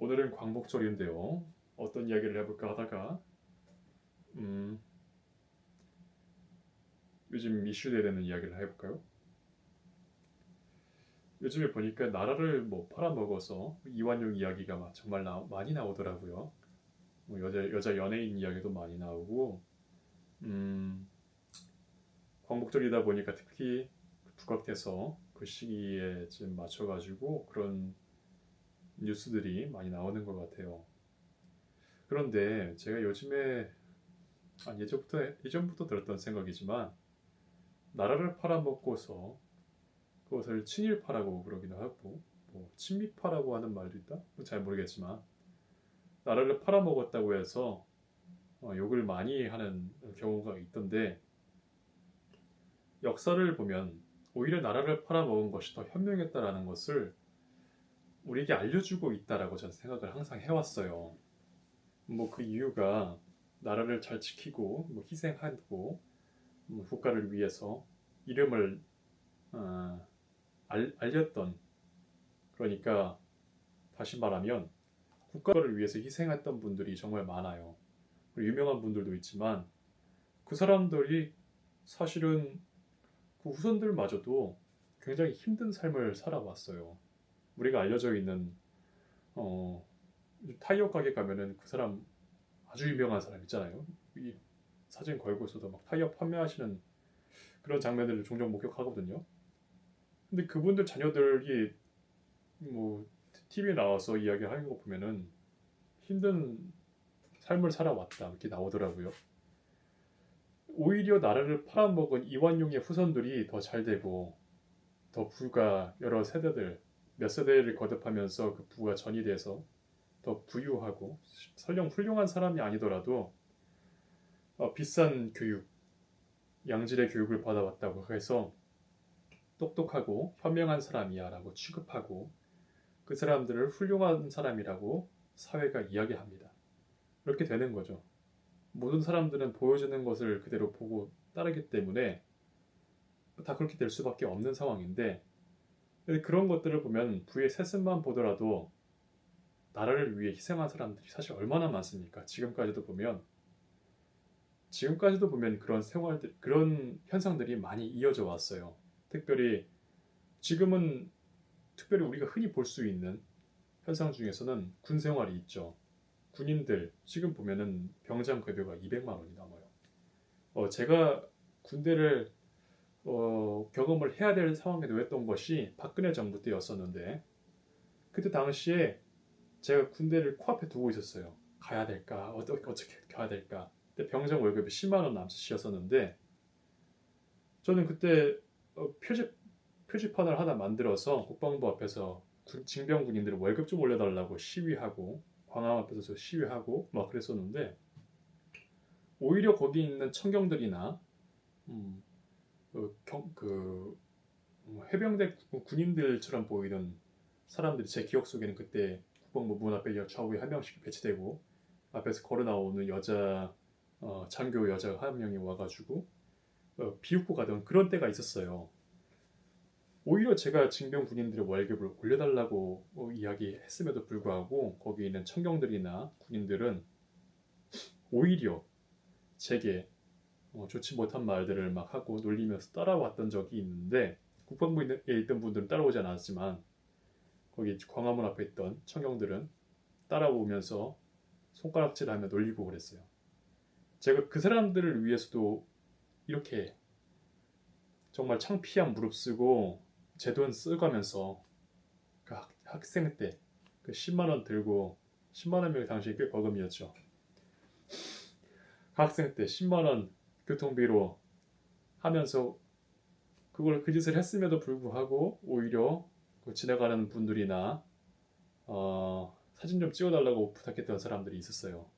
오늘은 광복절인데요. 어떤 이야기를 해볼까 하다가 요즘 이슈되어 되는 이야기를 해볼까요? 요즘에 보니까 나라를 뭐 팔아먹어서 이완용 이야기가 정말 많이 나오더라고요. 뭐 여자 연예인 이야기도 많이 나오고 음, 광복절이다 보니까 특히 부각돼서 그 시기에 지금 맞춰가지고 그런 뉴스들이 많이 나오는 것 같아요. 그런데 제가 요즘에 예전부터 들었던 생각이지만 나라를 팔아먹고서 그것을 친일파라고 그러기도 하고 뭐 친미파라고 하는 말도 있다? 잘 모르겠지만 나라를 팔아먹었다고 해서 욕을 많이 하는 경우가 있던데 역사를 보면 오히려 나라를 팔아먹은 것이 더 현명했다라는 것을 우리에게 알려주고 있다라고 저는 생각을 항상 해왔어요. 뭐 그 이유가 나라를 잘 지키고 뭐 희생하고 뭐 국가를 위해서 이름을 어, 알렸던, 그러니까 다시 말하면 국가를 위해서 희생했던 분들이 정말 많아요. 그리고 유명한 분들도 있지만 그 사람들이 사실은 그 후손들마저도 굉장히 힘든 삶을 살아왔어요. 우리가 알려져 있는 어, 타이어 가게 가면은 그 사람 아주 유명한 사람 있잖아요. 이 사진 걸고서도 막 타이어 판매하시는 그런 장면들을 종종 목격하거든요. 근데 그분들 자녀들이 뭐 TV에 나와서 이야기하는 거 보면은 힘든 삶을 살아왔다 이렇게 나오더라고요. 오히려 나라를 팔아먹은 이완용의 후손들이 더 잘되고 더 부가 여러 세대들 몇 세대를 거듭하면서 그 부가 전이 돼서 더 부유하고 설령 훌륭한 사람이 아니더라도 비싼 교육, 양질의 교육을 받아왔다고 해서 똑똑하고 현명한 사람이야 라고 취급하고 그 사람들을 훌륭한 사람이라고 사회가 이야기합니다. 그렇게 되는 거죠. 모든 사람들은 보여주는 것을 그대로 보고 따르기 때문에 다 그렇게 될 수밖에 없는 상황인데, 그런 것들을 보면 부의 세습만 보더라도 나라를 위해 희생한 사람들이 사실 얼마나 많습니까? 지금까지도 보면 그런 생활들, 그런 현상들이 많이 이어져 왔어요. 특별히 지금은 특별히 우리가 흔히 볼 수 있는 현상 중에서는 군 생활이 있죠. 군인들 지금 보면은 병장 급여가 200만 원이 넘어요. 제가 군대를 경험을 해야 될 상황에 놓였던 것이 박근혜 정부 때였었는데, 그때 당시에 제가 군대를 코앞에 두고 있었어요. 가야 될까? 어떻게 가야 될까? 그때 병장 월급이 10만 원 남짓이었었는데, 저는 그때 표지판을 하나 만들어서 국방부 앞에서 징병 군인들 월급 좀 올려달라고 시위하고 광화문 앞에서 시위하고 막 그랬었는데, 오히려 거기 있는 청경들이나 음, 해병대 군인들처럼 보이던 사람들이 제 기억 속에는 그때 국방부 문 앞에 좌우에 한 명씩 배치되고 앞에서 걸어 나오는 여자 장교 여자 한 명이 와가지고 비웃고 가던 그런 때가 있었어요. 오히려 제가 징병 군인들의 월급을 올려달라고 이야기했음에도 불구하고 거기 있는 청경들이나 군인들은 오히려 제게 좋지 못한 말들을 막 하고 놀리면서 따라왔던 적이 있는데, 국방부에 있던 분들은 따라오지 않았지만 거기 광화문 앞에 있던 청경들은 따라오면서 손가락질하며 놀리고 그랬어요. 제가 그 사람들을 위해서도 이렇게 정말 창피한 무릅쓰고 제 돈 써가면서 그 학생 때 그 10만 원 들고, 10만 원이면 당시 꽤 버금이었죠. 그 학생 때 10만 원 교통비로 하면서 그걸 그 짓을 했음에도 불구하고 오히려 그 지나가는 분들이나 사진 좀 찍어달라고 부탁했던 사람들이 있었어요.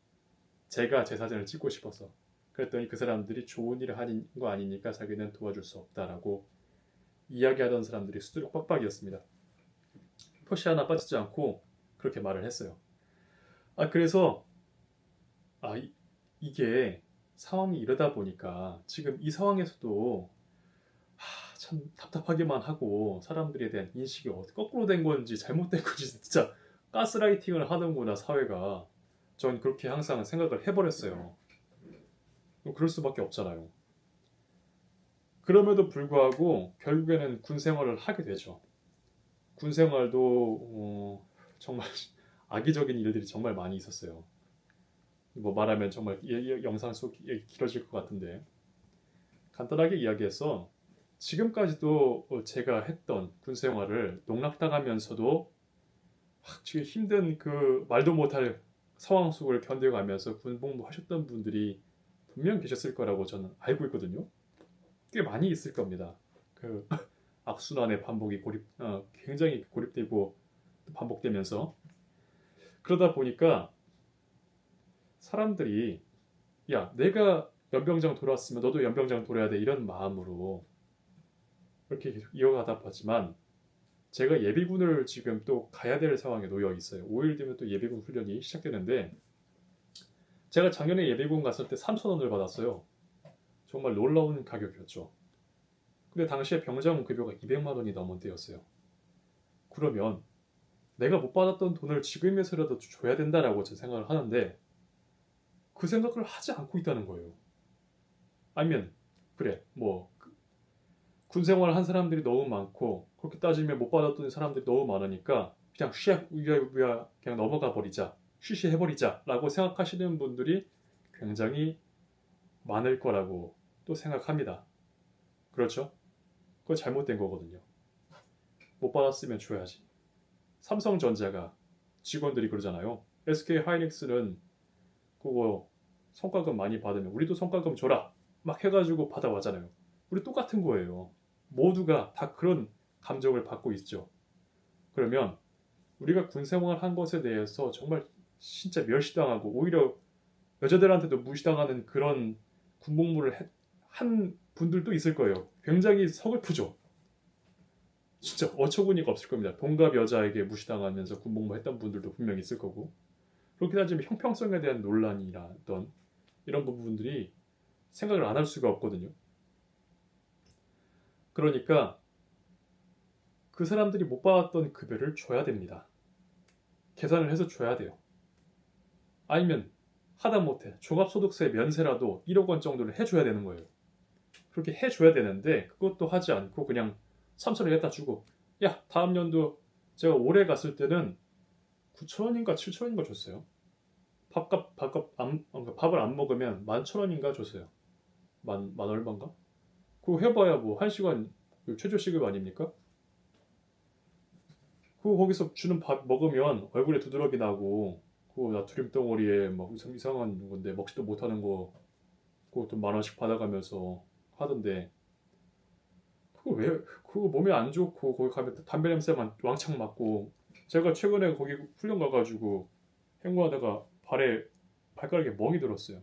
제가 제 사진을 찍고 싶어서. 그랬더니 그 사람들이 좋은 일을 하는 거 아니니까 자기는 도와줄 수 없다라고 이야기하던 사람들이 수두룩 빡빡이었습니다. 표시 하나 빠지지 않고 그렇게 말을 했어요. 그래서 이게 상황이 이러다 보니까 지금 이 상황에서도 참 답답하기만 하고 사람들에 대한 인식이 거꾸로 된 건지 잘못된 건지 진짜 가스라이팅을 하는구나 사회가. 전 그렇게 항상 생각을 해버렸어요. 그럴 수밖에 없잖아요. 그럼에도 불구하고 결국에는 군 생활을 하게 되죠. 군 생활도 정말 악의적인 일들이 정말 많이 있었어요. 뭐 말하면 정말 영상 속 길어질 것 같은데 간단하게 이야기해서 지금까지도 제가 했던 군 생활을 농락당하면서도 지금 힘든 그 말도 못할 상황 속을 견뎌가면서 군복무 하셨던 분들이 분명 계셨을 거라고 저는 알고 있거든요. 꽤 많이 있을 겁니다. 그 악순환의 반복이 굉장히 고립되고 반복되면서 그러다 보니까 사람들이 야 내가 연병장 돌아왔으면 너도 연병장 돌아야 돼 이런 마음으로 이렇게 계속 이어가다 봤지만 제가 예비군을 지금 또 가야 될 상황에 놓여 있어요. 5일 뒤면 또 예비군 훈련이 시작되는데 제가 작년에 예비군 갔을 때 3,000원을 받았어요. 정말 놀라운 가격이었죠. 근데 당시에 병장 급여가 200만 원이 넘은 때였어요. 그러면 내가 못 받았던 돈을 지금에서라도 줘야 된다라고 제 생각을 하는데 그 생각을 하지 않고 있다는 거예요. 아니면 그래 뭐 군생활 한 사람들이 너무 많고 그렇게 따지면 못 받았던 사람들이 너무 많으니까 그냥 쉬야 그냥 넘어가 버리자 쉬쉬해버리자 라고 생각하시는 분들이 굉장히 많을 거라고 또 생각합니다. 그렇죠? 그거 잘못된 거거든요. 못 받았으면 줘야지. 삼성전자가 직원들이 그러잖아요. SK 하이닉스는 그거 성과금 많이 받으면 우리도 성과금 줘라 막 해가지고 받아왔잖아요. 우리 똑같은 거예요. 모두가 다 그런 감정을 받고 있죠. 그러면 우리가 군생활 한 것에 대해서 정말 진짜 멸시당하고 오히려 여자들한테도 무시당하는 그런 군복무를 한 분들도 있을 거예요. 굉장히 서글프죠. 진짜 어처구니가 없을 겁니다. 동갑 여자에게 무시당하면서 군복무 했던 분들도 분명히 있을 거고 그렇게 따지면 형평성에 대한 논란이라던 이런 부분들이 생각을 안 할 수가 없거든요. 그러니까 그 사람들이 못 받았던 급여를 줘야 됩니다. 계산을 해서 줘야 돼요. 아니면 하다못해 종합소득세 면세라도 1억 원 정도를 해줘야 되는 거예요. 그렇게 해줘야 되는데 그것도 하지 않고 그냥 3천원 갖다 주고 야 다음 연도 제가 올해 갔을 때는 9천원인가 7천원인가 줬어요. 밥을 안 먹으면 11,000원인가 줬어요. 만 얼마인가? 그거 해봐야 뭐 1시간 최저시급 아닙니까? 그거 거기서 주는 밥 먹으면 얼굴에 두드러기 나고 그거 나 두림덩어리에 막 이상한 건데 먹지도 못하는 거 그것도 10,000원씩 받아가면서 하던데 그거 몸에 안 좋고 거기 가면 담배 냄새만 왕창 맡고 제가 최근에 거기 훈련 가가지고 행구하다가 발가락에 멍이 들었어요.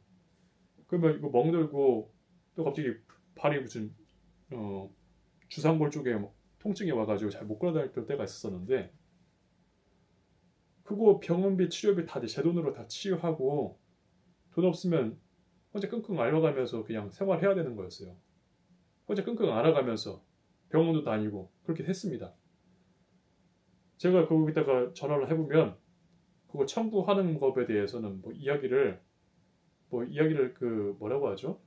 그러면 이거 멍 들고 또 갑자기 발이 무슨 주상골 쪽에 통증이 와가지고 잘 못 걸어다닐 때가 있었는데 그거 병원비 치료비 다 제 돈으로 다 치유하고 돈 없으면 혼자 끙끙 앓아가면서 그냥 생활해야 되는 거였어요. 혼자 끙끙 앓아가면서 병원도 다니고 그렇게 했습니다. 제가 거기다가 전화를 해보면 그거 청구하는 법에 대해서는 이야기를 그 뭐라고 하죠?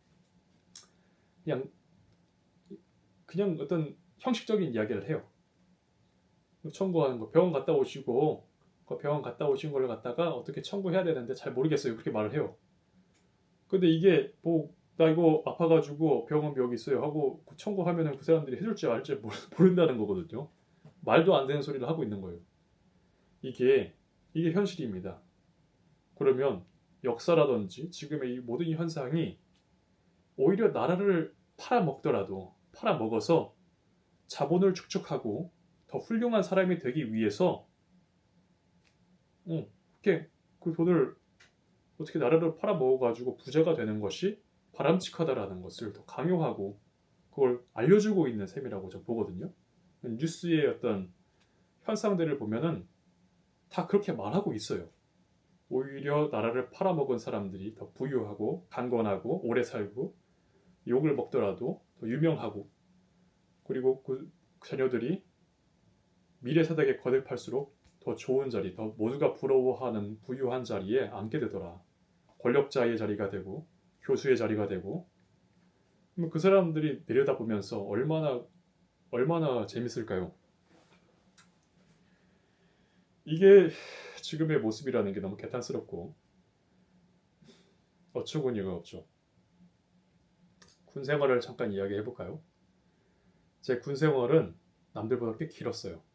그냥 어떤 형식적인 이야기를 해요. 청구하는 거 병원 갔다 오시고 그 병원 갔다 오신 걸 갖다가 어떻게 청구해야 되는데 잘 모르겠어요. 그렇게 말을 해요. 근데 이게 뭐 나 이거 아파가지고 병원비 여기 있어요 하고 청구하면은 그 사람들이 해줄지 말지 모른다는 거거든요. 말도 안 되는 소리를 하고 있는 거예요. 이게 현실입니다. 그러면 역사라든지 지금의 이 모든 현상이 오히려 나라를 팔아먹어서 자본을 축적하고 더 훌륭한 사람이 되기 위해서 그렇게 그 돈을 어떻게 나라를 팔아먹어가지고 부자가 되는 것이 바람직하다라는 것을 더 강요하고 그걸 알려주고 있는 셈이라고 저 보거든요. 뉴스의 어떤 현상들을 보면은 다 그렇게 말하고 있어요. 오히려 나라를 팔아먹은 사람들이 더 부유하고 강건하고 오래 살고 욕을 먹더라도 더 유명하고 그리고 그 자녀들이 미래 세대에 거듭할수록 더 더 좋은 자리, 더 모두가 부러워하는 부유한 자리에 앉게 되더라. 권력자의 자리가 되고 교수의 자리가 되고 그 사람들이 내려다보면서 얼마나 재밌을까요? 이게 지금의 모습이라는 게 너무 개탄스럽고 어처구니가 없죠. 군 생활을 잠깐 이야기해 볼까요? 제 군 생활은 남들보다 꽤 길었어요.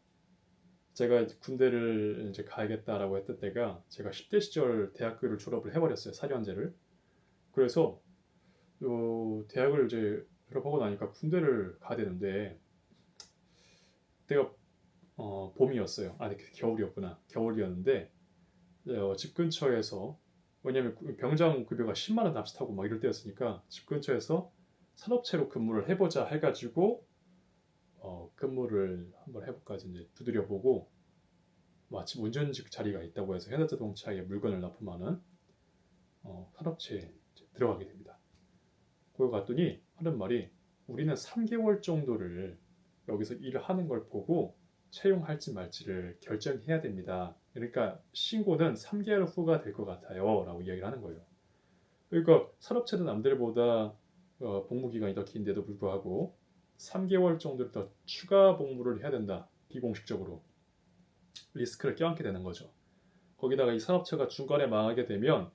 제가 군대를 이제 가야겠다라고 했던 때가 제가 10대 시절 대학교를 졸업을 해버렸어요. 사관제를. 그래서 대학을 이제 졸업하고 나니까 군대를 가야 되는데 그때가 봄이었어요. 아니 겨울이었구나. 겨울이었는데 집 근처에서 왜냐면 병장 급여가 10만 원 납치하고 막 이럴 때였으니까 집 근처에서 산업체로 근무를 해보자 해가지고 근무를 한번 해볼까 이제 두드려보고 마침 운전직 자리가 있다고 해서 현대자동차에 물건을 납품하는 산업체에 들어가게 됩니다. 거기 갔더니 하는 말이 우리는 3개월 정도를 여기서 일을 하는 걸 보고 채용할지 말지를 결정해야 됩니다. 그러니까 신고는 3개월 후가 될 것 같아요 라고 이야기를 하는 거예요. 그러니까 산업체는 남들보다 복무 기간이 더 긴데도 불구하고 3개월 정도를 더 추가 복무를 해야 된다. 비공식적으로 리스크를 껴안게 되는 거죠. 거기다가 이 산업체가 중간에 망하게 되면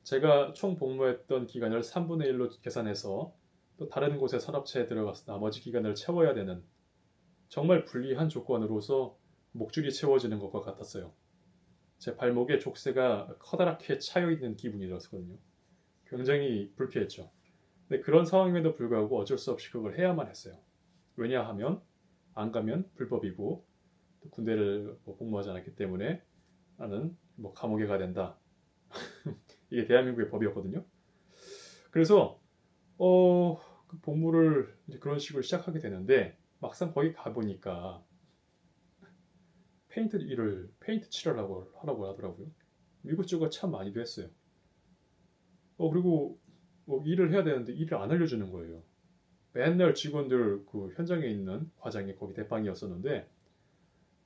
제가 총 복무했던 기간을 3분의 1로 계산해서 또 다른 곳에 산업체에 들어가서 나머지 기간을 채워야 되는 정말 불리한 조건으로서 목줄이 채워지는 것과 같았어요. 제 발목에 족쇄가 커다랗게 차여있는 기분이 들었거든요. 굉장히 불쾌했죠. 근데 그런 상황임에도 불구하고 어쩔 수 없이 그걸 해야만 했어요. 왜냐하면 안 가면 불법이고 또 군대를 복무하지 않았기 때문에 나는 감옥에 가야 된다. 이게 대한민국의 법이었거든요. 그래서 그 복무를 이제 그런 식으로 시작하게 되는데 막상 거기 가보니까 페인트 칠하라고 하더라고요. 이것저것 참 많이도 했어요. 그리고 일을 해야 되는데 일을 안 알려주는 거예요. 맨날 직원들 그 현장에 있는 과장이 거기 대빵이었었는데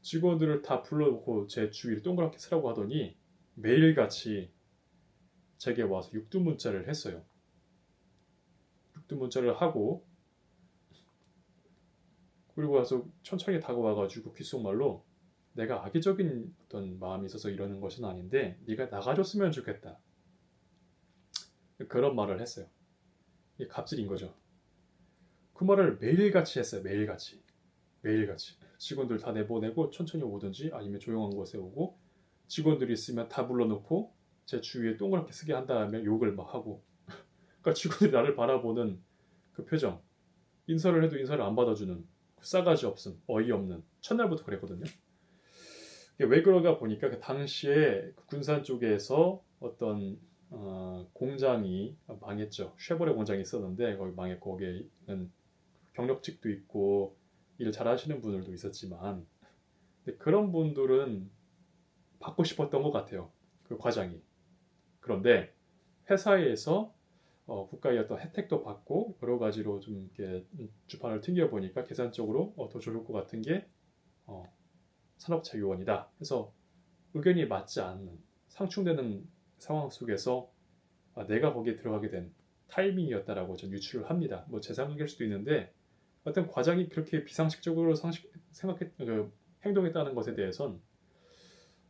직원들을 다 불러놓고 제 주위를 동그랗게 쓰라고 하더니 매일같이 제게 와서 육두문자를 했어요. 육두문자를 하고 그리고 와서 천천히 다가와가지고 귓속말로 내가 악의적인 어떤 마음이 있어서 이러는 것은 아닌데 네가 나가줬으면 좋겠다. 그런 말을 했어요. 이게 갑질인 거죠. 그 말을 매일같이 했어요. 매일같이. 직원들 다 내보내고 천천히 오든지 아니면 조용한 곳에 오고 직원들이 있으면 다 불러놓고 제 주위에 동그랗게 쓰게 한 다음에 욕을 막 하고 그러니까 직원들이 나를 바라보는 그 표정 인사를 해도 인사를 안 받아주는 그 싸가지 없음 어이없는 첫날부터 그랬거든요. 왜 그런가 보니까 그 당시에 그 군산 쪽에서 어떤 공장이 망했죠. 쉐보레 공장이 있었는데 거기 망했고 거기에는 경력직도 있고 일 잘하시는 분들도 있었지만 근데 그런 분들은 받고 싶었던 것 같아요. 그 과장이. 그런데 회사에서 국가의 어떤 혜택도 받고 여러 가지로 좀 이렇게 주판을 튕겨 보니까 계산적으로 더 좋을 것 같은 게 산업체 요원이다. 해서 의견이 맞지 않는 상충되는 상황 속에서 내가 거기에 들어가게 된 타이밍이었다라고 전 유추를 합니다. 제 생각일 수도 있는데 어떤 과장이 그렇게 비상식적으로 행동했다는 것에 대해선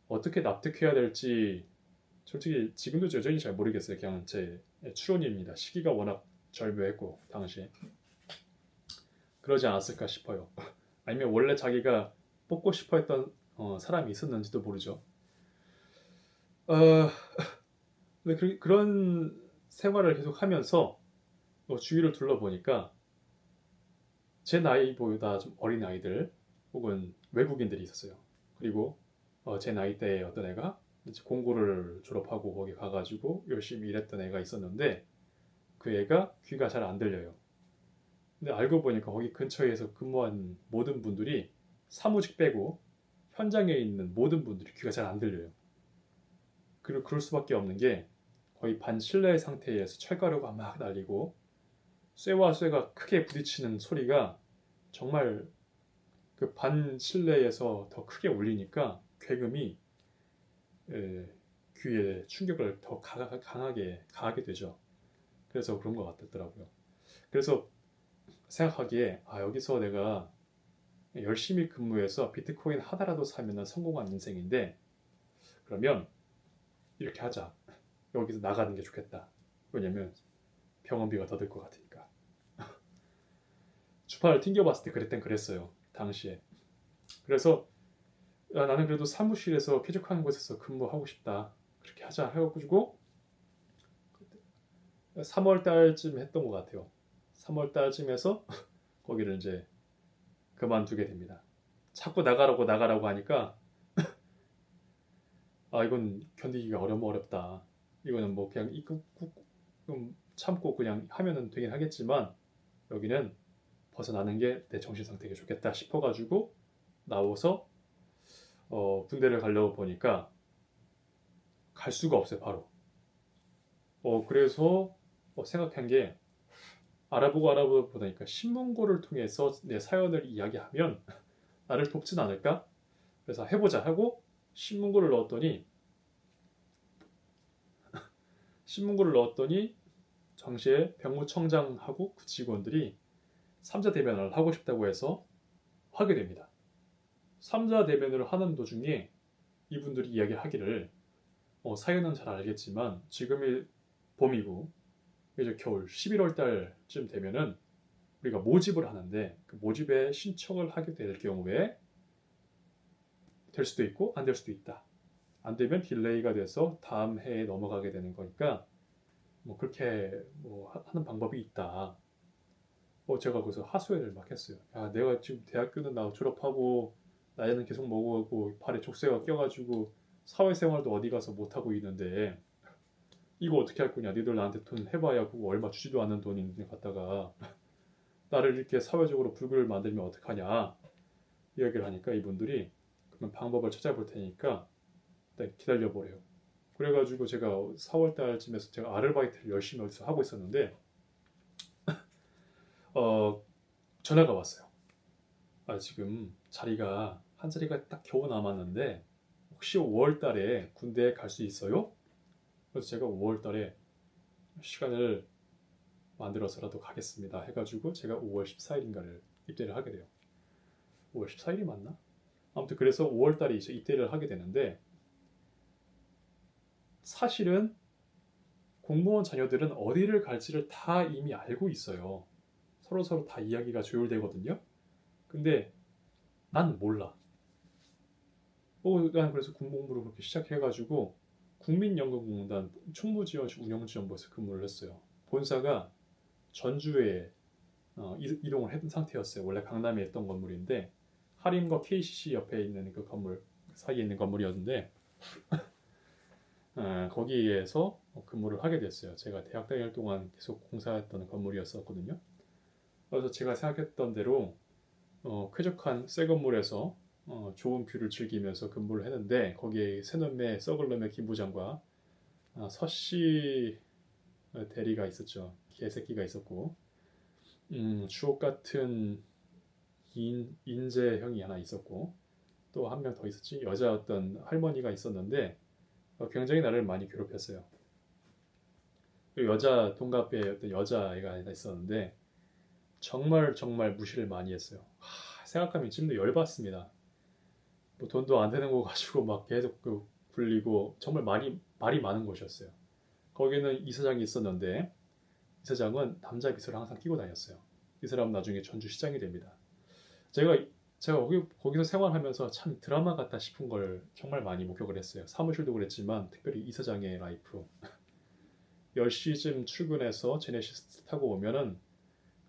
어떻게 납득해야 될지 솔직히 지금도 여전히 잘 모르겠어요. 그냥 제 추론입니다. 시기가 워낙 절묘했고 당시에 그러지 않았을까 싶어요. 아니면 원래 자기가 뽑고 싶어 했던 사람이 있었는지도 모르죠. 근데 그런 생활을 계속 하면서 주위를 둘러보니까 제 나이보다 좀 어린 아이들 혹은 외국인들이 있었어요. 그리고 제 나이대에 어떤 애가 이제 공고를 졸업하고 거기 가가지고 열심히 일했던 애가 있었는데 그 애가 귀가 잘 안 들려요. 근데 알고 보니까 거기 근처에서 근무한 모든 분들이 사무직 빼고 현장에 있는 모든 분들이 귀가 잘 안 들려요. 그리고 그럴 수밖에 없는 게 거의 반실내 상태에서 철가루가 막 날리고 쇠와 쇠가 크게 부딪히는 소리가 정말 그 반실내에서 더 크게 울리니까 굉음이 귀에 충격을 더 강하게 가하게 되죠. 그래서 그런 것 같더라고요. 그래서 생각하기에 여기서 내가 열심히 근무해서 비트코인 하나라도 사면 성공한 인생인데 그러면 이렇게 하자. 여기서 나가는 게 좋겠다. 왜냐면 병원비가 더 들 것 같으니까. 주판을 튕겨봤을 때 그랬던 그랬어요. 당시에. 그래서 나는 그래도 사무실에서 쾌적한 곳에서 근무하고 싶다. 그렇게 하자 해가지고 3월 달쯤 했던 것 같아요. 3월 달쯤에서 거기를 이제 그만두게 됩니다. 자꾸 나가라고 하니까 이건 견디기가 어렵다. 이거는 뭐 그냥 좀 참고 그냥 하면은 되긴 하겠지만 여기는 벗어나는 게 내 정신 상태가 좋겠다 싶어가지고 나와서 군대를 가려고 보니까 갈 수가 없어요 바로. 그래서 생각한 게 알아보고 보니까 신문고를 통해서 내 사연을 이야기하면 나를 돕진 않을까? 그래서 해보자 하고 신문고를 넣었더니 당시에 병무청장하고 그 직원들이 3자 대면을 하고 싶다고 해서 하게 됩니다. 3자 대면을 하는 도중에 이분들이 이야기하기를 사연은 잘 알겠지만 지금이 봄이고 이제 겨울 11월 달쯤 되면은 우리가 모집을 하는데 그 모집에 신청을 하게 될 경우에 될 수도 있고 안 될 수도 있다. 안 되면 딜레이가 돼서 다음 해에 넘어가게 되는 거니까 뭐 그렇게 뭐 하는 방법이 있다. 제가 거기서 하소연을 막 했어요. 내가 지금 대학교는 나 졸업하고 나이는 계속 먹어가고 발에 족쇄가 껴가지고 사회생활도 어디 가서 못하고 있는데 이거 어떻게 할 거냐. 니들 나한테 돈 해봐야 그거 얼마 주지도 않는 돈인데 갖다가 나를 이렇게 사회적으로 불구를 만들면 어떡하냐 이야기를 하니까 이분들이 그러면 방법을 찾아볼 테니까 일단 기다려보래요. 그래가지고 제가 4월 달쯤에서 제가 아르바이트를 열심히 어디서 하고 있었는데 전화가 왔어요. 지금 한 자리가 딱 겨우 남았는데 혹시 5월 달에 군대에 갈 수 있어요? 그래서 제가 5월 달에 시간을 만들어서라도 가겠습니다 해가지고 제가 5월 14일인가를 입대를 하게 돼요. 5월 14일이 맞나? 아무튼 그래서 5월 달에 이제 입대를 하게 되는데 사실은 공무원 자녀들은 어디를 갈지를 다 이미 알고 있어요. 서로 다 이야기가 조율되거든요. 근데 난 몰라. 난 그래서 군복무를 그렇게 시작해가지고 국민연금공단 총무지원실 운영지원부에서 근무를 했어요. 본사가 전주에 이동을 했던 상태였어요. 원래 강남에 있던 건물인데 하림과 KCC 옆에 있는 그 건물 사이에 있는 건물이었는데 거기에서 근무를 하게 됐어요. 제가 대학 다닐 동안 계속 공사했던 건물이었었거든요. 그래서 제가 생각했던 대로 쾌적한 새 건물에서 좋은 뷰를 즐기면서 근무를 했는데 거기에 새놈의 썩을 놈의 김 부장과 서씨 대리가 있었죠. 개새끼가 있었고 주옥 같은 인재 형이 하나 있었고 또 한 명 더 있었지. 여자 어떤 할머니가 있었는데 굉장히 나를 많이 괴롭혔어요. 그리고 여자 동갑의 어떤 여자아이가 하나 있었는데 정말 무시를 많이 했어요. 생각하면 지금도 열받습니다. 뭐 돈도 안 되는 거 가지고 막 계속 굴리고 정말 말이 많은 곳이었어요. 거기는 이사장이 있었는데 이사장은 남자 비서를 항상 끼고 다녔어요. 이 사람은 나중에 전주시장이 됩니다. 제가 거기서 생활하면서 참 드라마 같다 싶은 걸 정말 많이 목격을 했어요. 사무실도 그랬지만 특별히 이사장의 라이프. 10시쯤 출근해서 제네시스 타고 오면은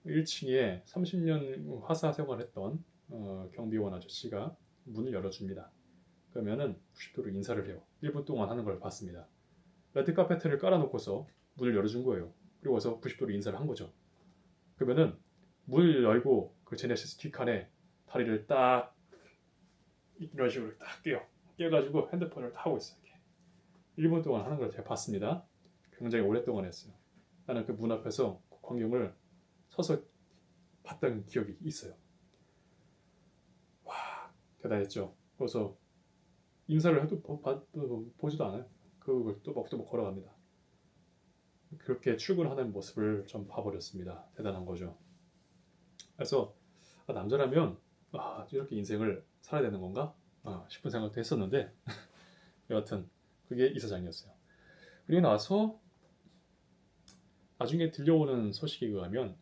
1층에 30년 화사 생활했던 경비원 아저씨가 문을 열어줍니다. 그러면은 90도로 인사를 해요. 1분 동안 하는 걸 봤습니다. 레드카페트를 깔아놓고서 문을 열어준 거예요. 그리고 와서 90도로 인사를 한 거죠. 그러면은 문을 열고 그 제네시스 뒷칸에 다리를 딱 이런 식으로 딱 끼어가지고 핸드폰을 타고 있어요. 이렇게. 1분 동안 하는 걸 제가 봤습니다. 굉장히 오랫동안 했어요. 나는 그 문 앞에서 그 광경을 서서 봤던 기억이 있어요. 와, 대단했죠. 그래서 인사를 해도 보지도 않아요. 그걸 또 먹도 걸어갑니다. 그렇게 출근하는 모습을 좀 봐버렸습니다. 대단한 거죠. 그래서 남자라면 이렇게 인생을 살아야 되는 건가? 싶은 생각도 했었는데 여하튼 그게 이사장이었어요. 그리고 나서 나중에 들려오는 소식에 의하면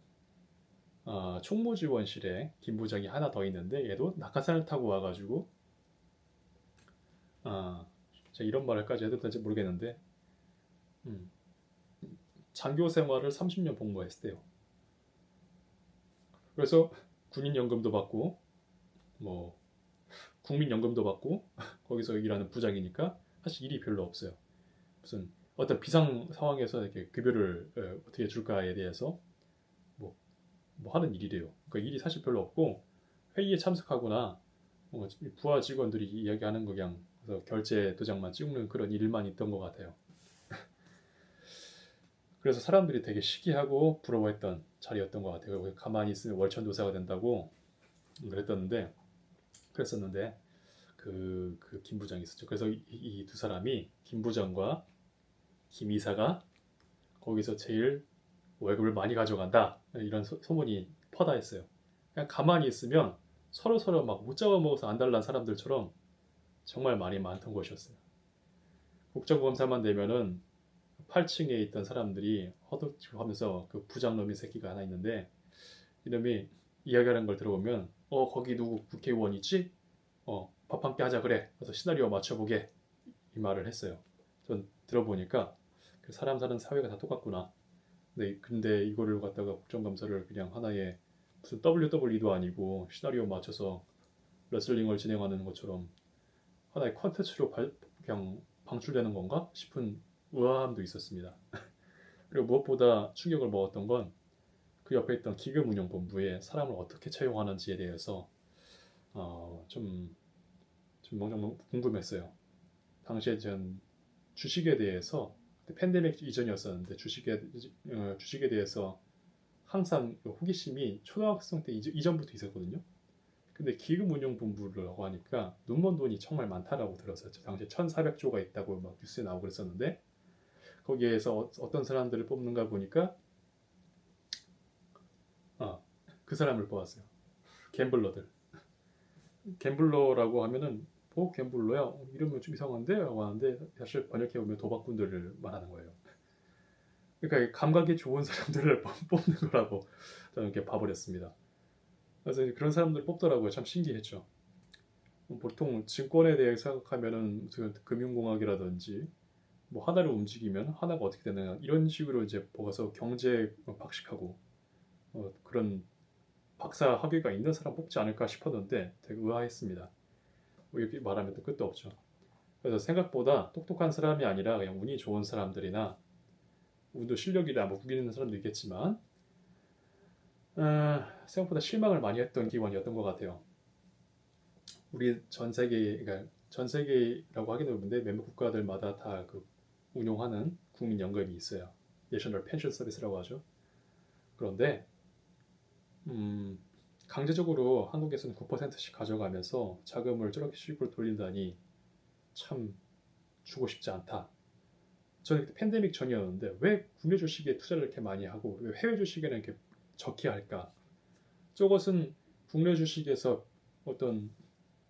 총무지원실에 김 부장이 하나 더 있는데 얘도 낙하산을 타고 와가지고 제가 이런 말을까지 해도 될지 모르겠는데 음, 장교 생활을 30년 복무했대요. 그래서 군인연금도 받고 뭐 국민연금도 받고 거기서 일하는 부장이니까 사실 일이 별로 없어요. 무슨 어떤 비상 상황에서 이렇게 급여를 어떻게 줄까에 대해서 뭐, 뭐 하는 일이래요. 그러니까 일이 사실 별로 없고 회의에 참석하거나 부하 직원들이 이야기하는 거 그냥 그래서 결제 도장만 찍는 그런 일만 있던 것 같아요. 그래서 사람들이 되게 시기하고 부러워했던 자리였던 것 같아요. 가만히 있으면 월천도사가 된다고 그랬었는데 그 김 부장이 있었죠. 그래서 이 두 사람이 김 부장과 김 이사가 거기서 제일 월급을 많이 가져간다 이런 소문이 퍼다했어요. 그냥 가만히 있으면 서로 막 못 잡아먹어서 안달난 사람들처럼 정말 말이 많던 곳이었어요. 국정감사만 되면은 8층에 있던 사람들이 허덕지고 하면서 그 부장놈이 새끼가 하나 있는데 이놈이 이야기하는 걸 들어보면 거기 누구 국회의원 있지? 밥 함께 하자 그래. 그래서 시나리오 맞춰보게 이 말을 했어요. 전 들어보니까 그 사람 사는 사회가 다 똑같구나. 근데 이거를 갖다가 국정감사를 그냥 하나의 무슨 WWE도 아니고 시나리오 맞춰서 레슬링을 진행하는 것처럼 하나의 컨텐츠로 그냥 방출되는 건가 싶은 우아함도 있었습니다. 그리고 무엇보다 충격을 먹었던 건 그 옆에 있던 기금운용본부에 사람을 어떻게 채용하는지에 대해서 좀 정말 궁금했어요. 당시에 전 주식에 대해서 팬데믹 이전이었었는데 주식에 대해서 항상 호기심이 초등학생 때 이전부터 있었거든요. 근데 기금운용본부라고 하니까 눈먼 돈이 정말 많다라고 들었었죠. 당시에 1,400조가 있다고 막 뉴스에 나오고 그랬었는데 거기에서 어떤 사람들을 뽑는가 보니까 그 사람을 뽑았어요. 갬블러들. 갬블러라고 하면은 갬블러야? 이러면 좀 이상한데? 라고 하는데 사실 번역해보면 도박꾼들을 말하는 거예요. 그러니까 감각이 좋은 사람들을 뽑는 거라고 저는 이렇게 봐버렸습니다. 그래서 그런 사람들 뽑더라고요. 참 신기했죠. 보통 증권에 대해 생각하면은 무슨 금융공학이라든지 뭐 하나를 움직이면 하나가 어떻게 되느냐 이런 식으로 이제 보고서 경제 박식하고 그런 박사 학위가 있는 사람 뽑지 않을까 싶었는데 되게 의아했습니다. 뭐 이렇게 말하면 또 끝도 없죠. 그래서 생각보다 똑똑한 사람이 아니라 그냥 운이 좋은 사람들이나 운도 실력이라 뭐 구기는 사람도 있겠지만 생각보다 실망을 많이 했던 기관이었던 것 같아요. 우리 전 세계, 그러니까 전 세계라고 하기는 어려운데 몇몇 국가들마다 다 그 운용하는 국민연금이 있어요. 내셔널 펜션 서비스라고 하죠. 그런데 강제적으로 한국에서는 9%씩 가져가면서 자금을 저렇게 실으로 돌린다니 참 주고 싶지 않다. 저는 그때 팬데믹 전이었는데 왜 국내 주식에 투자를 이렇게 많이 하고 왜 해외 주식에는 이렇게 적게 할까? 저것은 국내 주식에서 어떤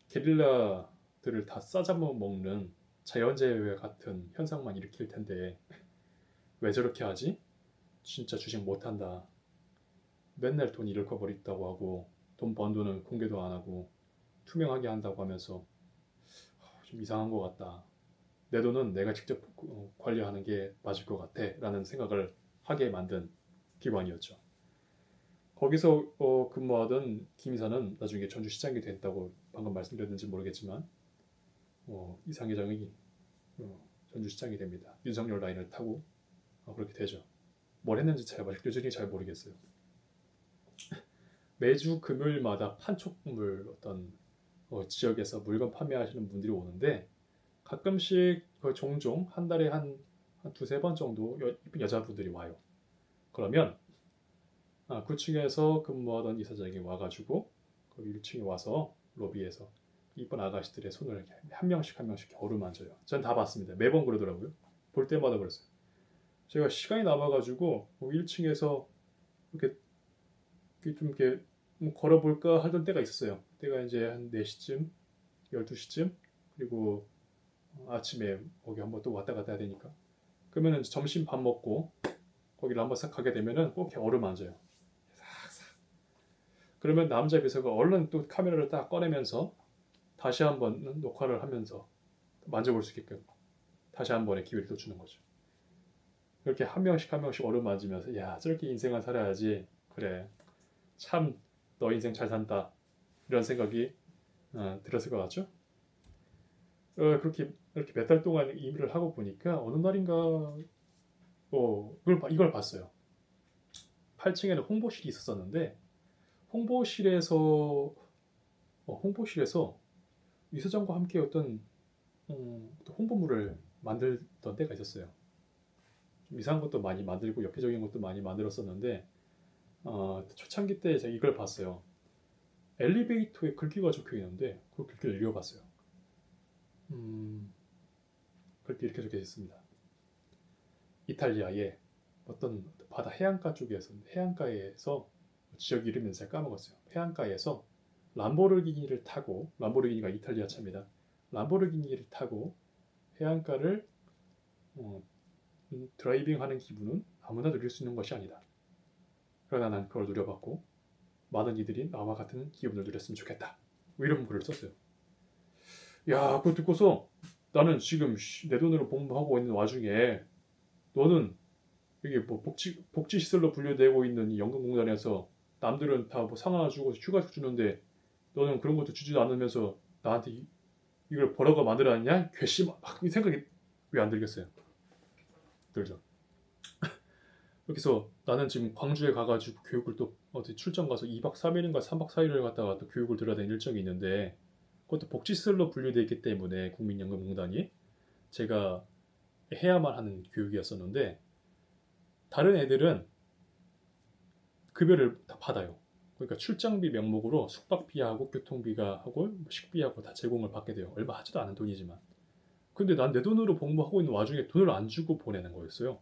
게릴라들을 다 싸잡아 먹는 자연재해 같은 현상만 일으킬 텐데 왜 저렇게 하지? 진짜 주식 못한다. 맨날 돈 잃어버린다고 하고 돈 번 돈은 공개도 안 하고 투명하게 한다고 하면서 좀 이상한 것 같다. 내 돈은 내가 직접 관리하는 게 맞을 것 같아 라는 생각을 하게 만든 기관이었죠. 거기서 근무하던 김 이사는 나중에 전주시장이 됐다고 방금 말씀드렸는지 모르겠지만 이상 회장이 전주시장이 됩니다. 윤석열 라인을 타고 그렇게 되죠. 뭘 했는지 제가 여전히 잘 모르겠어요. 매주 금요일마다 판촉물 어떤 지역에서 물건 판매하시는 분들이 오는데 가끔씩 종종 한 달에 한 두세 번 정도 여자분들이 와요. 그러면 9층에서 근무하던 이사장이 와가지고 거기 1층에 와서 로비에서 이쁜 아가씨들의 손을 이렇게 한 명씩 한 명씩 어루만져요. 전 다 봤습니다. 매번 그러더라고요. 볼 때마다 그랬어요. 제가 시간이 남아가지고 1층에서 이렇게 좀 이렇게 걸어볼까 하던 때가 있었어요. 그때가 이제 한 4시쯤, 12시쯤, 그리고 아침에 거기 한번 또 왔다 갔다 해야 되니까. 그러면은 점심 밥 먹고 거기를 한번 싹 가게 되면은 꼭 이렇게 어루만져요. 싹싹. 그러면 남자 비서가 얼른 또 카메라를 딱 꺼내면서 다시 한번 녹화를 하면서 만져볼 수 있게끔 다시 한 번의 기회를 또 주는 거죠. 그렇게 한 명씩 한 명씩 어루만지면서 야 저렇게 인생을 살아야지. 그래 참 너 인생 잘 산다 이런 생각이 들었을 것 같죠? 그렇게 이렇게 몇 달 동안 이 일을 하고 보니까 어느 날인가 이걸 봤어요. 8층에는 홍보실이 있었었는데 홍보실에서 이사장과 함께 어떤 홍보물을 만들던 때가 있었어요. 좀 이상한 것도 많이 만들고 엽기적인 것도 많이 만들었었는데 초창기 때 제가 이걸 봤어요. 엘리베이터에 글귀가 적혀 있는데 그 글귀를 읽어봤어요. 글귀 이렇게 적혀 있습니다. 이탈리아의 어떤 바다 해안가에서 지역 이름은 제가 까먹었어요. 해안가에서 람보르기니가 이탈리아 차입니다. 람보르기니를 타고 해안가를 드라이빙하는 기분은 아무나 누릴 수 있는 것이 아니다. 그러나 난 그걸 누려봤고 많은 이들이 나와 같은 기분을 누렸으면 좋겠다. 이런 글을 썼어요. 야, 그거 듣고서 나는 지금 내 돈으로 공부하고 있는 와중에 너는 이게 뭐 복지 시설로 분류되고 있는 이 연금공단에서 남들은 다 뭐 상 하나 주고 휴가 주는데 너는 그런 것도 주지도 않으면서 나한테 이걸 벌어가 만들어놨냐? 괘씸 막 이 생각이 왜 안 들겠어요? 들죠. 그렇게 해서 나는 지금 광주에 가가지고 교육을 또 어디 출장 가서 2박 3일인가 3박 4일을 갔다가 또 교육을 들어야 되는 일정이 있는데 그것도 복지시설로 분류되어 있기 때문에 국민연금공단이 제가 해야만 하는 교육이었었는데 다른 애들은 급여를 다 받아요. 그러니까 출장비 명목으로 숙박비하고 교통비가 하고 식비하고 다 제공을 받게 돼요. 얼마 하지도 않은 돈이지만. 근데 난 내 돈으로 공부하고 있는 와중에 돈을 안 주고 보내는 거였어요.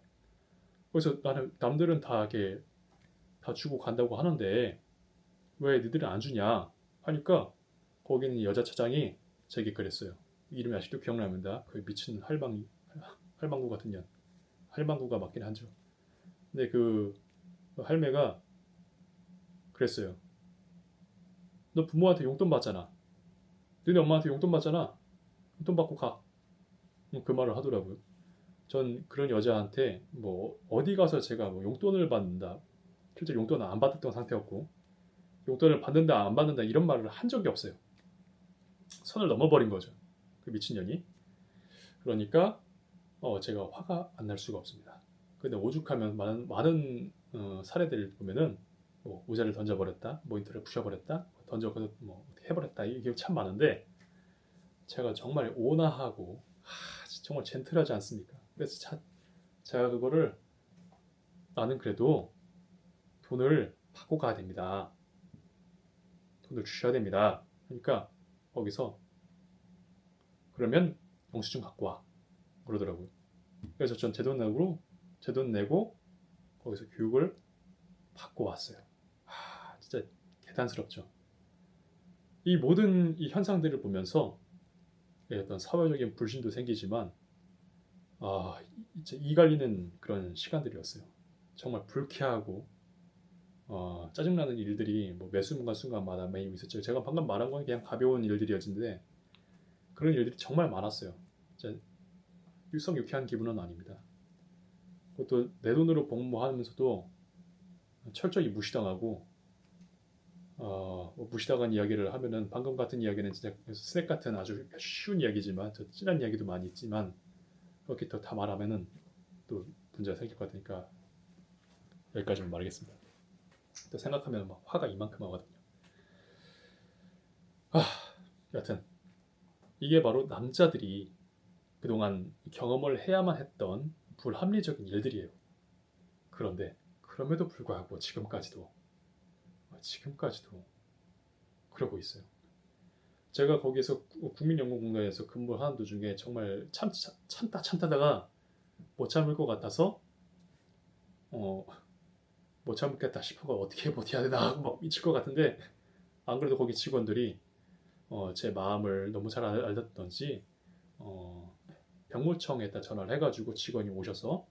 그래서 나는 남들은 다 이렇게 다 주고 간다고 하는데 왜 니들은 안 주냐 하니까 거기는 여자 차장이 제게 그랬어요. 이름이 아직도 기억납니다. 그 미친 할망구 같은 년. 할망구가 맞긴 하죠. 근데 그 할매가 그랬어요. 너 부모한테 용돈 받잖아. 너네 엄마한테 용돈 받잖아. 용돈 받고 가. 그 말을 하더라고요. 전 그런 여자한테 뭐 어디 가서 제가 뭐 용돈을 받는다. 실제 용돈을 안 받았던 상태였고 용돈을 받는다 안 받는다 이런 말을 한 적이 없어요. 선을 넘어버린 거죠. 그 미친년이. 그러니까 제가 화가 안 날 수가 없습니다. 근데 오죽하면 많은 사례들을 보면은 뭐 의자를 던져버렸다, 모니터를 부셔버렸다, 던져서 뭐 해버렸다 이게 참 많은데 제가 정말 온화하고 정말 젠틀하지 않습니까? 그래서 제가 그거를 나는 그래도 돈을 받고 가야 됩니다. 돈을 주셔야 됩니다. 그러니까 거기서 그러면 영수증 갖고 와 그러더라고요. 그래서 전 제 돈 내고 거기서 교육을 받고 왔어요. 진짜 대단스럽죠. 이 모든 이 현상들을 보면서 어떤 사회적인 불신도 생기지만 이 갈리는 그런 시간들이었어요. 정말 불쾌하고 짜증나는 일들이 뭐 매 순간순간마다 매일 있었죠. 제가 방금 말한 건 그냥 가벼운 일들이었는데 그런 일들이 정말 많았어요. 진짜 유쾌한 기분은 아닙니다. 그것도 내 돈으로 복무하면서도 철저히 무시당하고 무시당한 이야기를 하면은 방금 같은 이야기는 진짜 스낵 같은 아주 쉬운 이야기지만 저 진한 이야기도 많이 있지만 그렇게 더 다 말하면은 또 문제가 생길 것 같으니까 여기까지만 말하겠습니다. 또 생각하면 막 화가 이만큼 하거든요. 여하튼 이게 바로 남자들이 그동안 경험을 해야만 했던 불합리적인 일들이에요. 그런데 그럼에도 불구하고 지금까지도 그러고 있어요. 제가 거기서 국민연금공단에서 근무하는 도중에 정말 참다가 못 참을 것 같아서 어, 못 참겠다 싶어가 어떻게 버텨야 되나 하고 막 미칠 것 같은데 안 그래도 거기 직원들이 제 마음을 너무 잘 알았던지 어, 병무청에다 전화를 해가지고 직원이 오셔서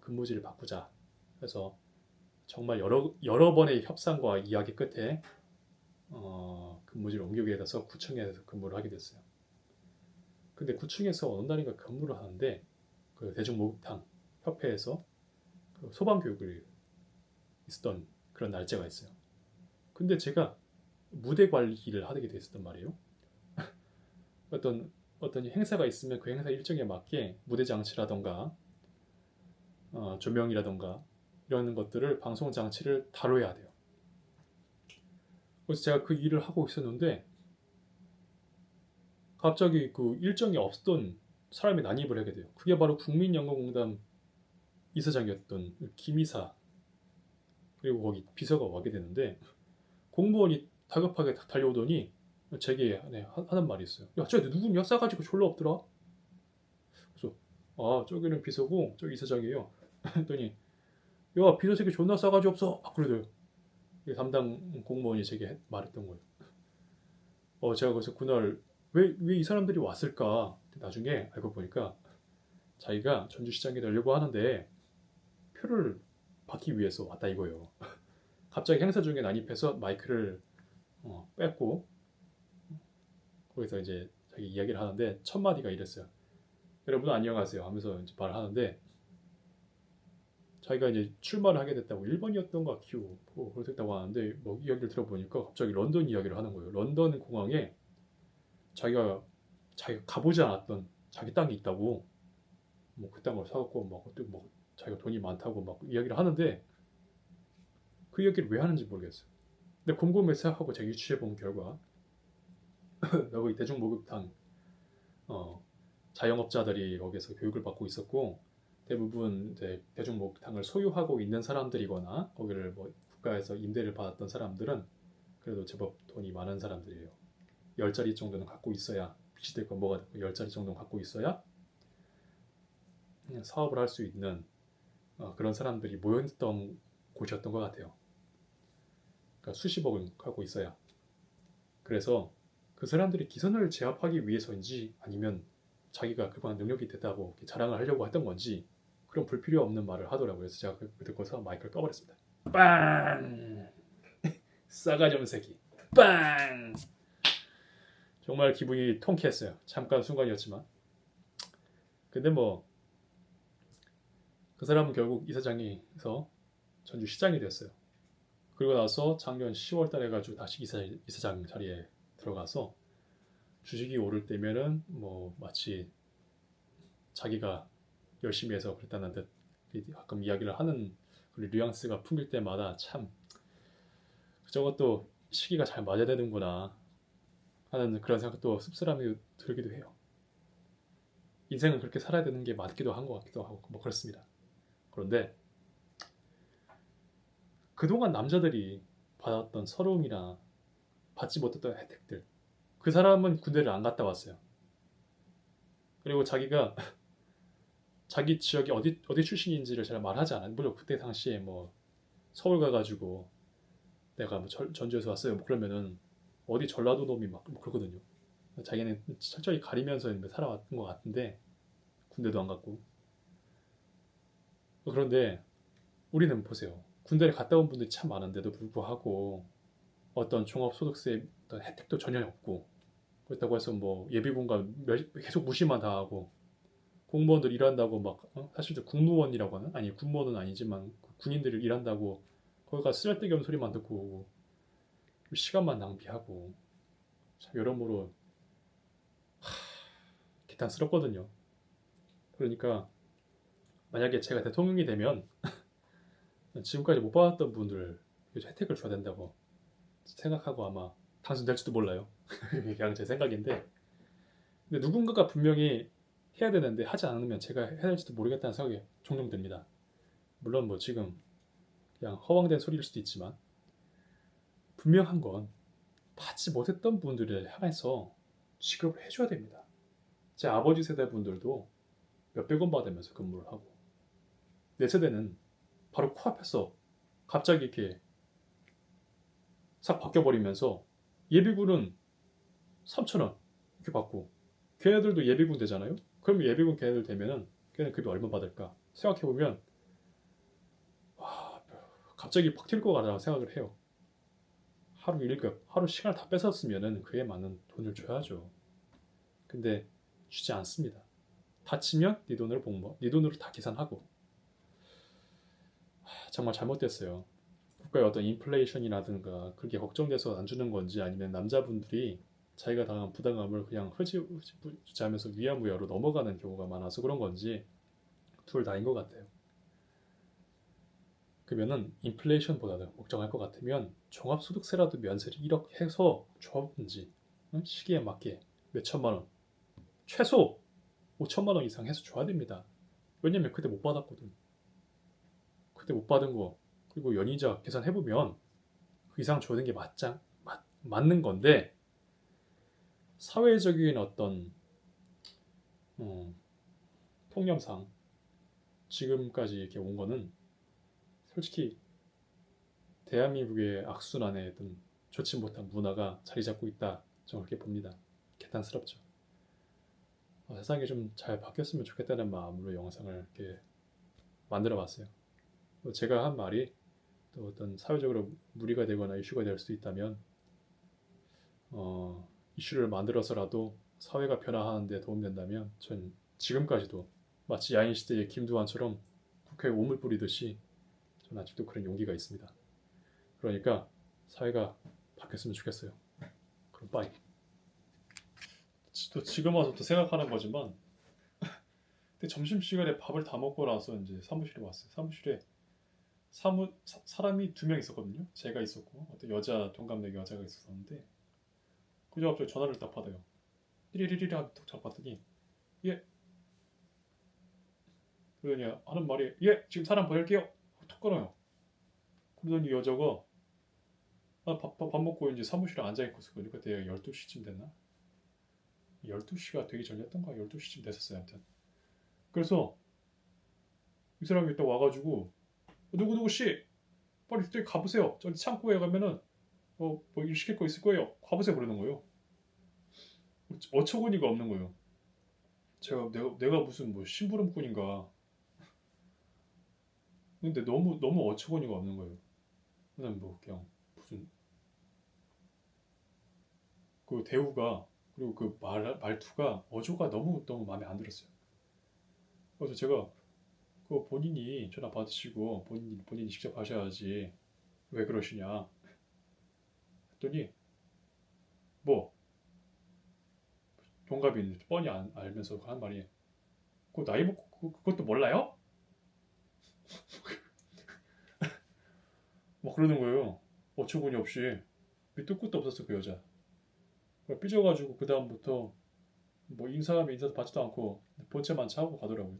근무지를 바꾸자. 그래서 정말 여러 번의 협상과 이야기 끝에 근무지를 옮기게 돼서 구청에서 근무를 하게 됐어요. 근데 구청에서 어느 날인가 근무를 하는데 그 대중목욕탕 협회에서 그 소방 교육을 있었던 그런 날짜가 있어요. 근데 제가 무대 관리를 하게 됐었단 말이에요. 어떤 행사가 있으면 그 행사 일정에 맞게 무대 장치라던가 조명이라던가 이런 것들을 방송 장치를 다뤄야 돼요. 그래서 제가 그 일을 하고 있었는데 갑자기 그 일정이 없었던 사람이 난입을 하게 돼요. 그게 바로 국민연금공단 이사장이었던 김이사 그리고 거기 비서가 와게 되는데 공무원이 다급하게 달려오더니 제게 하는 말이 있어요. 야, 저 누구냐? 싸가지고 졸라 없더라. 그래서 저기는 비서고 저기 이사장이에요. 했더니 야, 비서 새끼 존나 싸가지 없어. 그러더요. 담당 공무원이 제게 말했던 거예요. 제가 그래서 그날 왜 이 사람들이 왔을까? 나중에 알고 보니까 자기가 전주시장에 가려고 하는데 표를 받기 위해서 왔다 이거예요. 갑자기 행사 중에 난입해서 마이크를 뺐고 거기서 이제 자기 이야기를 하는데 첫 마디가 이랬어요. 여러분 안녕하세요 하면서 이제 말을 하는데 자기가 이제 출마를 하게 됐다고 1번이었던가 기호 그랬다고 하는데 뭐 이야기를 들어보니까 갑자기 런던 이야기를 하는 거예요. 런던 공항에 자기가 가보지 않았던 자기 땅이 있다고 뭐 그 땅을 사갖고 뭐 자기가 돈이 많다고 막 이야기를 하는데 그 이야기를 왜 하는지 모르겠어요. 근데 곰곰이 생각하고 제가 유추해 본 결과 여기 대중목욕탕 자영업자들이 거기서 교육을 받고 있었고 대부분 이제 대중목욕탕을 소유하고 있는 사람들이거나 거기를 뭐 국가에서 임대를 받았던 사람들은 그래도 제법 돈이 많은 사람들이에요. 10자리 정도는 갖고 있어야 빚이 될건 뭐가 됐고 10자리 정도는 갖고 있어야 사업을 할 수 있는 그런 사람들이 모였던 곳이었던 것 같아요. 그러니까 수십억을 갖고 있어야. 그래서 그 사람들이 기선을 제압하기 위해서인지 아니면 자기가 그만한 능력이 됐다고 자랑을 하려고 했던 건지 그런 불필요 없는 말을 하더라고요. 그래서 제가 그 듣고서 마이크를 꺼버렸습니다. 빵! 싸가지 없는 새끼. 빵! 정말 기분이 통쾌했어요. 잠깐 순간이었지만. 근데 뭐 그 사람은 결국 이사장이서 전주시장이 됐어요. 그리고 나서 작년 10월 달에 가지고 다시 이사장 자리에 들어가서 주식이 오를 때면은 뭐 마치 자기가 열심히 해서 그랬다는 듯 가끔 이야기를 하는 그 뉘앙스가 풍길 때마다 참 저것도 시기가 잘 맞아야 되는구나 하는 그런 생각도 씁쓸함이 들기도 해요. 인생은 그렇게 살아야 되는 게 맞기도 한 것 같기도 하고 뭐 그렇습니다. 그런데 그동안 남자들이 받았던 서러움이나 받지 못했던 혜택들 그 사람은 군대를 안 갔다 왔어요. 그리고 자기가 자기 지역이 어디 출신인지를 잘 말하지 않아요. 물론 그때 당시에 뭐 서울 가가지고 내가 뭐 전주에서 왔어요. 뭐 그러면은 어디 전라도 놈이 막뭐 그러거든요. 자기는 철저히 가리면서 살아왔던 것 같은데 군대도 안 갔고. 그런데 우리는 보세요. 군대를 갔다 온 분들이 참 많은데도 불구하고 어떤 종합소득세 어떤 혜택도 전혀 없고 그렇다고 해서 뭐 예비군과 계속 무시만 당하고 공무원들 일한다고 막 사실 국무원이라고 하는 아니 군무원은 아니지만 군인들이 일한다고 거기가 쓸데기 없는 소리만 듣고 오고 시간만 낭비하고 참 여러모로 기탄스럽거든요. 그러니까 만약에 제가 대통령이 되면 지금까지 못 받았던 분들 혜택을 줘야 된다고 생각하고 아마 당선될지도 몰라요. 그냥 제 생각인데 근데 누군가가 분명히 해야 되는데 하지 않으면 제가 해야 될지도 모르겠다는 생각이 종종 듭니다. 물론 뭐 지금 그냥 허황된 소리일 수도 있지만 분명한 건 받지 못했던 분들을 향해서 지급을 해줘야 됩니다. 제 아버지 세대 분들도 몇백 원 받으면서 근무를 하고 내 세대는 바로 코앞에서 갑자기 이렇게 싹 바뀌어버리면서 예비군은 3,000원 이렇게 받고 걔네들도 예비군 되잖아요. 그럼 예비군 걔네들 되면은 걔네 급여 얼마 받을까 생각해보면 와, 갑자기 팍 튈 것 같다고 생각을 해요. 하루 일급, 하루 시간을 다 뺏었으면은 그에 맞는 돈을 줘야죠. 근데 주지 않습니다. 다치면 네 돈으로 복무, 네 돈으로 다 계산하고 정말 잘못됐어요. 국가의 어떤 인플레이션이라든가 그게 걱정돼서 안 주는 건지 아니면 남자분들이 자기가 당한 부당함을 그냥 흐지부지하면서 위야무야로 넘어가는 경우가 많아서 그런 건지 둘 다인 것 같아요. 그러면은 인플레이션보다는 걱정할 것 같으면 종합소득세라도 면세를 1억 해서 줘보든지 시기에 맞게 몇 천만 원 최소 5천만 원 이상 해서 줘야 됩니다. 왜냐면 그때 못 받았거든. 그때 못 받은 거 그리고 연이자 계산해보면 그 이상 줘야 되는 게 맞는 건데 사회적인 어떤 통념상 지금까지 이렇게 온 거는 솔직히 대한민국의 악순환에 어떤 좋지 못한 문화가 자리 잡고 있다. 저는 그렇게 봅니다. 개탄스럽죠. 세상이 좀 잘 바뀌었으면 좋겠다는 마음으로 영상을 이렇게 만들어 봤어요. 제가 한 말이 또 어떤 사회적으로 무리가 되거나 이슈가 될 수도 있다면 이슈를 만들어서라도 사회가 변화하는 데 도움된다면 전 지금까지도 마치 야인 시대의 김두한처럼 국회에 오물 뿌리듯이 전 아직도 그런 용기가 있습니다. 그러니까 사회가 바뀌었으면 좋겠어요. 그럼 빠이. 또 지금 와서 또 생각하는 거지만 근데 점심시간에 밥을 다 먹고 나서 이제 사무실에 왔어요. 사무실에 사람이 2명 있었거든요. 제가 있었고 어떤 여자 동갑내기 여자가 있었는데 그저 갑자기 전화를 딱 받아요. 띠리리리리 하고 딱 받더니 예 그러더니 하는 말이 예 지금 사람 보낼게요. 툭 끊어요. 그러더니 여자가 밥 먹고 이제 사무실에 앉아있고 그러니까 대략 12시쯤 됐나? 12시가 되기 전이었던가 12시쯤 됐었어요. 아무튼 그래서 이 사람이 딱 와가지고 누구누구씨 빨리 저기 가보세요. 저기 창고에 가면은 뭐 일 시킬 거 있을 거예요. 가보세요 그러는 거예요. 어처구니가 없는 거예요. 내가 무슨 뭐 심부름꾼인가. 근데 너무 어처구니가 없는 거예요. 그냥 뭐 그냥 무슨 그 대우가 그리고 그 말투가 어조가 너무 마음에 안 들었어요. 그래서 제가 그 본인이 전화 받으시고 본인이 직접 하셔야지 왜 그러시냐 했더니 뭐 동갑인 뻔히 알면서 한 말이 그 나이 먹고 그것도 몰라요? 막 그러는 거예요. 어처구니 없이 밑도 끝도 없었어 그 여자. 삐져가지고 그 다음부터 뭐 인사하면 인사도 받지도 않고 본체만 차고 가더라고요.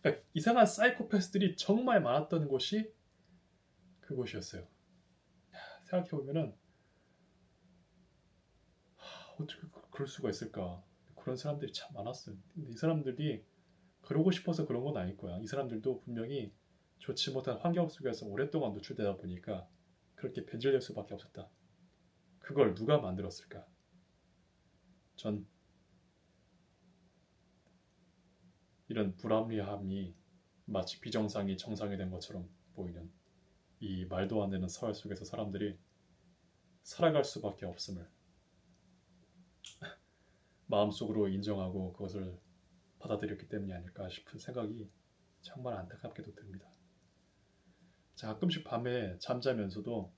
그러니까 이상한 사이코패스들이 정말 많았던 곳이 그곳이었어요. 생각해보면은 어떻게 그럴 수가 있을까. 그런 사람들이 참 많았어요. 근데 이 사람들이 그러고 싶어서 그런 건 아닐 거야. 이 사람들도 분명히 좋지 못한 환경 속에서 오랫동안 노출되다 보니까 그렇게 변질될 수밖에 없었다. 그걸 누가 만들었을까? 전 이런 불합리함이 마치 비정상이 정상이 된 것처럼 보이는 이 말도 안 되는 사회 속에서 사람들이 살아갈 수밖에 없음을 마음속으로 인정하고 그것을 받아들였기 때문이 아닐까 싶은 생각이 정말 안타깝게도 듭니다. 가끔씩 밤에 잠자면서도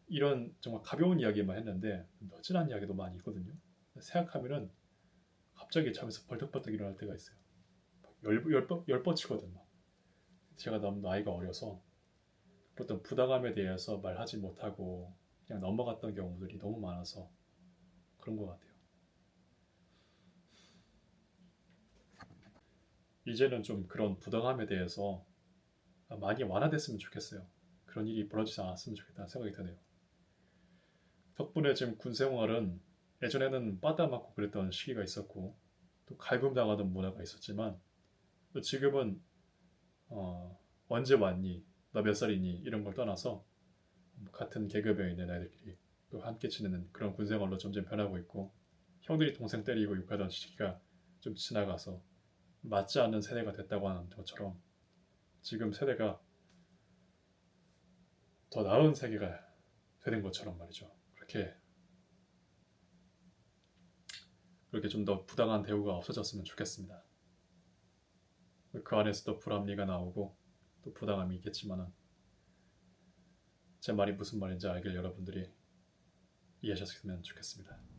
이런 정말 가벼운 이야기만 했는데 너진한 이야기도 많이 있거든요. 생각하면은 갑자기 잠에서 벌떡벌떡 일어날 때가 있어요. 열뻗치거든. 제가 너무 나이가 어려서 어떤 부당함에 대해서 말하지 못하고 그냥 넘어갔던 경우들이 너무 많아서 그런 것 같아요. 이제는 좀 그런 부당함에 대해서 많이 완화됐으면 좋겠어요. 그런 일이 벌어지지 않았으면 좋겠다는 생각이 드네요. 덕분에 지금 군 생활은 예전에는 빠다 맞고 그랬던 시기가 있었고 또 갈굼당하던 문화가 있었지만 또 지금은 언제 왔니? 너 몇 살이니? 이런 걸 떠나서 같은 계급에 있는 애들끼리 또 함께 지내는 그런 군 생활로 점점 변하고 있고 형들이 동생 때리고 욕하던 시기가 좀 지나가서 맞지 않는 세대가 됐다고 하는 것처럼 지금 세대가 더 나은 세계가 되는 것처럼 말이죠. 그렇게 좀 더 부당한 대우가 없어졌으면 좋겠습니다. 그 안에서도 불합리가 나오고 또 부당함이 있겠지만은 제 말이 무슨 말인지 알길 여러분들이 이해하셨으면 좋겠습니다.